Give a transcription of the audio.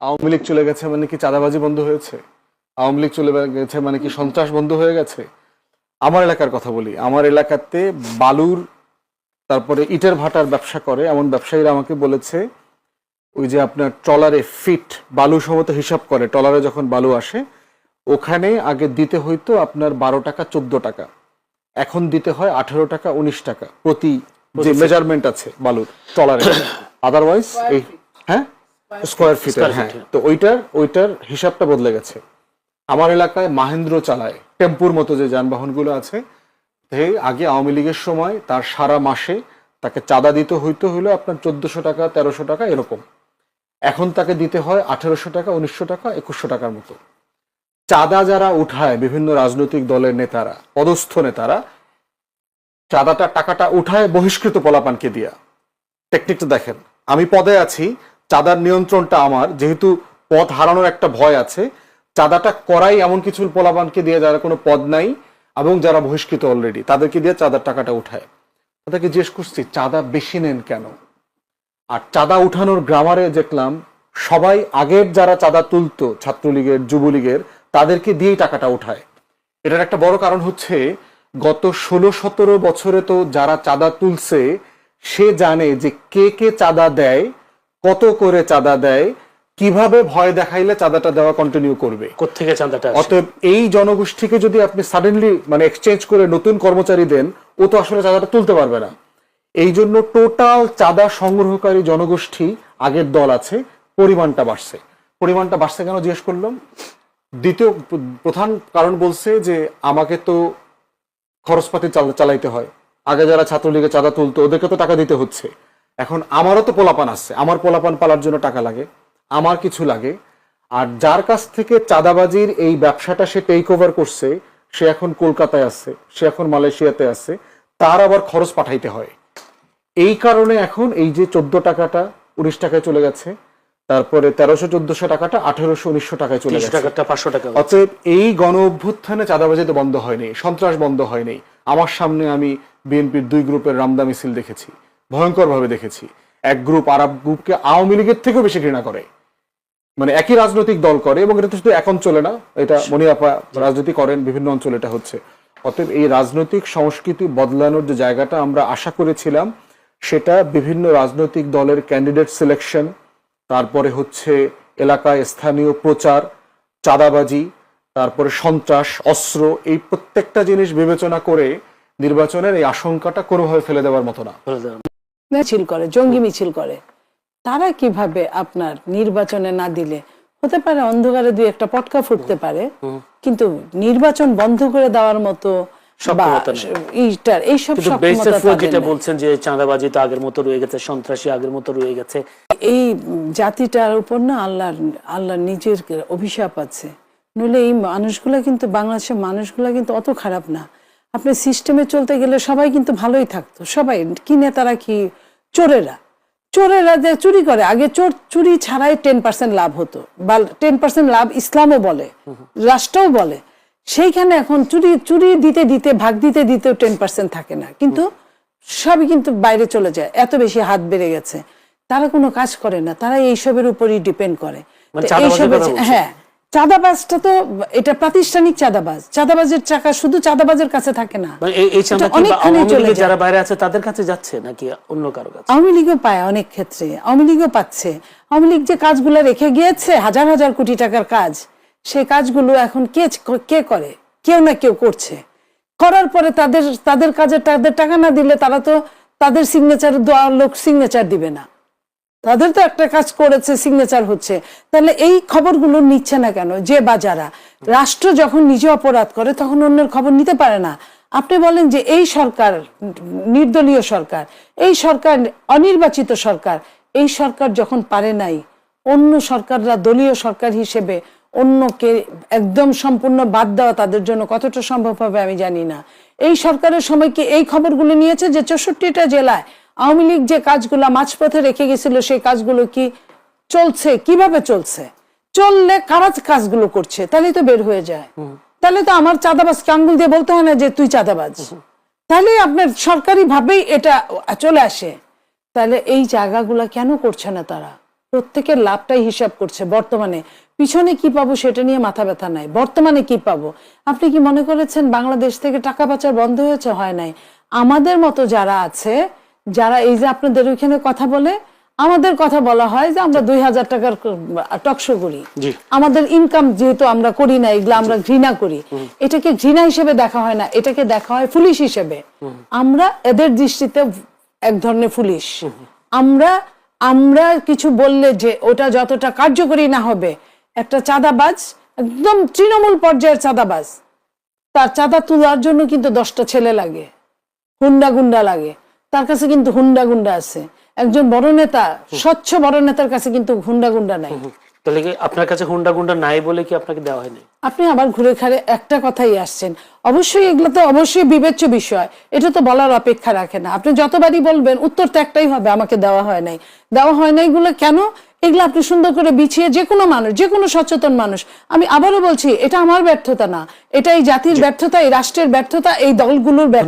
আওয়ামী লীগ চলে গেছে মানে কি চাঁদাবাজি বন্ধ হয়েছে? আওয়ামী লীগ চলে গেছে মানে কি সন্ত্রাস বন্ধ হয়ে গেছে? আমার এলাকার কথা বলি, আমার এলাকাতে বালুর তারপরে ইটের ভাটার ব্যবসা করে এমন ব্যবসায়ীরা আমাকে বলেছে, ওই যে আপনার ট্রলারে ফিট বালু সমত হিসাব করে, ট্রলারে যখন বালু আসে ওখানে আগে দিতে হইতো আপনার 12 টাকা 14 টাকা, এখন দিতে হয় 18 টাকা 19 টাকা প্রতি যে মেজারমেন্ট আছে বালুর ট্রলারে। আদারওয়াইজ এই হ্যাঁ স্কোয়ার ফিটের, হ্যাঁ, তো ওইটার হিসাবটা বদলে গেছে। আমার এলাকায় মাহেন্দ্র চালায় টেম্পুর মতো যে যানবাহনগুলো আছে, আগে আওয়ামী লীগের সময় তার সারা মাসে তাকে চাঁদা দিতে হইলো আপনার 1400 টাকা 1300 টাকা এরকম, এখন তাকে দিতে হয় 1800 টাকা 1900 টাকা 2100 টাকার মতো। চাঁদা যারা উঠায় বিভিন্ন রাজনৈতিক দলের নেতারা, পদস্থ নেতারা, টাকাটা উঠায় বহিষ্কৃত পোলাপানকে দিয়া। টেকনিকটা দেখেন, আমি পদে আছি, চাঁদার নিয়ন্ত্রণটা আমার, যেহেতু পদ হারানোর একটা ভয় আছে, চাঁদাটা করাই এমন কিছু পোলাপানকে দিয়ে যারা কোনো পদ নাই এবং যারা বহিষ্কৃত অলরেডি, তাদেরকে দিয়ে চাঁদার টাকাটা উঠায়। তাদেরকে জিজ্ঞেস করছি চাঁদা বেশি নেন কেন? আর চাঁদা উঠানোর গ্রামারে দেখলাম সবাই আগের যারা চাঁদা তুলতো ছাত্রলীগের যুবলীগের তাদেরকে দিয়েই টাকাটা উঠায়। এটার একটা বড় কারণ হচ্ছে গত 16-17 বছরে তো যারা চাঁদা তুলছে সে জানে যে কে কে চাঁদা দেয়, কত করে চাঁদা দেয়, কিভাবে ভয় দেখাইলে চাঁদাটা দেওয়া কন্টিনিউ করবে, কোত্থেকে চাঁদাটা। অতএব এই জনগোষ্ঠীকে যদি আপনি সাডেনলি মানে এক্সচেঞ্জ করে নতুন কর্মচারী দেন, ও তো আসলে চাঁদাটা তুলতে পারবে না। এই জন্য টোটাল চাঁদা সংগ্রহকারী জনগোষ্ঠী আগের দল আছে, পরিমাণটা বাড়ছে কেন জিজ্ঞেস করলাম। দ্বিতীয় প্রধান কারণ বলছে যে আমাকে তো খরচপাতি চালাইতে হয়, আগে যারা ছাত্রলীগে চাঁদা তুলতো ওদেরকে তো টাকা দিতে হচ্ছে, এখন আমারও তো পোলাপান আছে, আমার পোলাপান পালার জন্য টাকা লাগে, আমার কিছু লাগে। আর যার কাছ থেকে চাঁদাবাজির এই ব্যবসাটা সে টেক ওভার করছে, সে এখন কলকাতায় আছে, সে এখন মালয়েশিয়াতে আছে, তার আবার খরচ পাঠাইতে হয়। এই কারণে এখন এই যে 14 টাকাটা 19 টাকায় চলে গেছে, তারপরে 1300-1400 টাকাটা 1800-1900 টাকায় চলে গেছে। অতএব এই গণ অভ্যুত্থানে চাঁদাবাজি তো বন্ধ হয়নি, সন্ত্রাস বন্ধ হয়নি। আমার সামনে আমি বিএনপির 2 গ্রুপের রামদা মিছিল দেখেছি, ভয়ঙ্কর ভাবে দেখেছি। এক গ্রুপ আরেক গ্রুপকে আওয়ামী লীগের থেকেও বেশি ঘৃণা করে, মানে একই রাজনৈতিক দল করে, এবং এটা তো শুধু এক অঞ্চলে না, এটা মনিয়াপা রাজনীতি করেন বিভিন্ন অঞ্চলে এটা হচ্ছে। অতএব এই রাজনৈতিক সংস্কৃতি বদলানোর যে জায়গাটা আমরা আশা করেছিলাম, সেটা বিভিন্ন রাজনৈতিক দলের ক্যান্ডিডেট সিলেকশন, তারপরে হচ্ছে এলাকায় স্থানীয় প্রচার, চাঁদাবাজি, তারপরে সন্ত্রাস, অস্ত্র, এই প্রত্যেকটা জিনিস বিবেচনা করে নির্বাচনের এই আশঙ্কাটা কোনোভাবে ফেলে দেওয়ার মতো না। মিছিল করে, জঙ্গি মিছিল করে, তারা কিভাবে আপনার নির্বাচনে না দিলে হতে পারে অন্ধকারে 2-1টা পটকা ফুটতে পারে, কিন্তু নির্বাচন বন্ধ করে দেওয়ার মতো যেটা বলছেন যে চাঁদাবাজি তো আগের মতো রয়ে গেছে, সন্ত্রাসী আগের মতো রয়ে গেছে। এই জাতিটার উপর না আল্লাহ নিজের অভিশাপ আছে। নইলে এই মানুষগুলা কিন্তু, বাংলাদেশের মানুষগুলা কিন্তু অত খারাপ না। আপনি সিস্টেমে চলতে গেলে সবাই কিন্তু ভালোই থাকতো, সবাই কি নেতারা কি চোরেরা যে চুরি করে, আগে চুরি ছাড়াই 10% লাভ হতো, বা 10% লাভ ইসলামও বলে, রাষ্ট্রও বলে। সেইখানে এখন চুরি দিতে ভাগ দিতে 10% থাকে না, কিন্তু সবই কিন্তু বাইরে চলে যায়, এত বেশি হাত বেড়ে গেছে। তারা কোনো কাজ করে না, তারা এইসবের উপরই ডিপেন্ড করে। হ্যাঁ, চাঁদাবাজটা তো এটা প্রাতিষ্ঠানিক চাঁদাবাজের টাকা শুধু চাঁদাবাজের কাছে থাকে না, যারা বাইরে আছে তাদের কাছে যাচ্ছে নাকি অন্য কারো কাছে? আওয়ামী লীগও পায়, অনেক ক্ষেত্রে আওয়ামী লীগও পাচ্ছে। আওয়ামী লীগ যে কাজগুলো রেখে গিয়েছে, হাজার হাজার কোটি টাকার কাজ, সেই কাজগুলো এখন কে করে? কেউ না কেউ করছে। করার পরে তাদের কাজে তাদের টাকা না দিলে তারা তো তাদের সিগনেচার দেওয়ার লোক সিগনেচার দিবে না, তাদের তো একটা কাজ করেছে, সিগনেচার হচ্ছে। তাহলে এই খবরগুলো নিচ্ছে না কেন? যে বা যারা রাষ্ট্র যখন নিজে অপরাধ করে তখন অন্যের খবর নিতে পারে না। আপনি বলেন যে এই সরকার নির্দলীয় সরকার, এই সরকার অনির্বাচিত সরকার, এই সরকার যখন পারে নাই, অন্য সরকাররা দলীয় সরকার হিসেবে অন্যকে একদম সম্পূর্ণ বাদ দেওয়া তাদের জন্য কতটা সম্ভব হবে আমি জানি না। এই সরকারের সময় কি এই খবরগুলো নিয়েছে যে 64টা জেলায় আওয়ামী লীগ যে কাজগুলো মাঝপথে রেখে গেছিল সেই কাজগুলো কি চলছে, কিভাবে চলছে, চললে কারা কাজগুলো করছে, তাহলে তো বের হয়ে যায়। তাহলে তো আমার চাঁদাবাজকে আঙ্গুল দিয়ে বলতে হয় না যে তুই চাঁদাবাজ, তাহলে আপনার সরকারি ভাবেই এটা চলে আসে। তাহলে এই জায়গাগুলো কেন করছে না তারা? প্রত্যেকের লাভটাই হিসাব করছে বর্তমানে। পিছনে কি পাবো সেটা নিয়ে মাথা ব্যথা নাই, বর্তমানে কি পাবো। আপনি কি মনে করেছেন বাংলাদেশ থেকে টাকা পাচার বন্ধ হয়েছে? হয় নাই। আমাদের মতো যারা আছে, যারা এই যে আপনাদের ওইখানে কথা বলে, আমাদের কথা বলা হয় যে আমরা 2000 টাকার টকশো করি, জি। আমাদের ইনকাম যেহেতু আমরা করি না, এগুলো আমরা ঘৃণা করি। এটাকে ঘৃণা হিসেবে দেখা হয় না, এটাকে দেখা হয় ফুলিশ হিসেবে। আমরা এদের দৃষ্টিতে এক ধরনের ফুলিশ। আমরা কিছু বললে যে ওটা যতটা কার্যকরী না হবে, একটা চাঁদাবাজ, একদম তৃণমূল পর্যায়ের চাঁদাবাজ, তার চাঁদা তোলার জন্য কিন্তু 10টা ছেলে লাগে, হুন্ডা গুন্ডা লাগে। তার কাছে কিন্তু হুন্ডা গুন্ডা আছে। একজন বড় নেতা, স্বচ্ছ বড় নেতার কাছে কিন্তু হুন্ডা গুন্ডা নাই। তাহলে কি আপনার কাছে হুন্ডা গুন্ডা নাই বলে কি আপনাকে দেওয়া হয়নি? আপনি আবার ঘুরে ঘাড়ে একটা কথাই আসছেন। অবশ্যই এগুলো তো অবশ্যই বিবেচ্য বিষয়, এটা তো বলার অপেক্ষা রাখে না। আপনি যতবারই বলবেন উত্তর তো একটাই হবে, আমাকে দেওয়া হয় নাই। দেওয়া হয় নাই এগুলো কেন? এগুলো আপনি সুন্দর করে বিছিয়ে, যে কোনো মানুষ, যে কোনো সচেতন মানুষ, আমি আবারও বলছি, এটা আমার ব্যর্থতা না, এটা এই জাতির ব্যর্থতা, এই রাষ্ট্রের ব্যর্থতা, এই দলগুলোর ব্যর্থতা।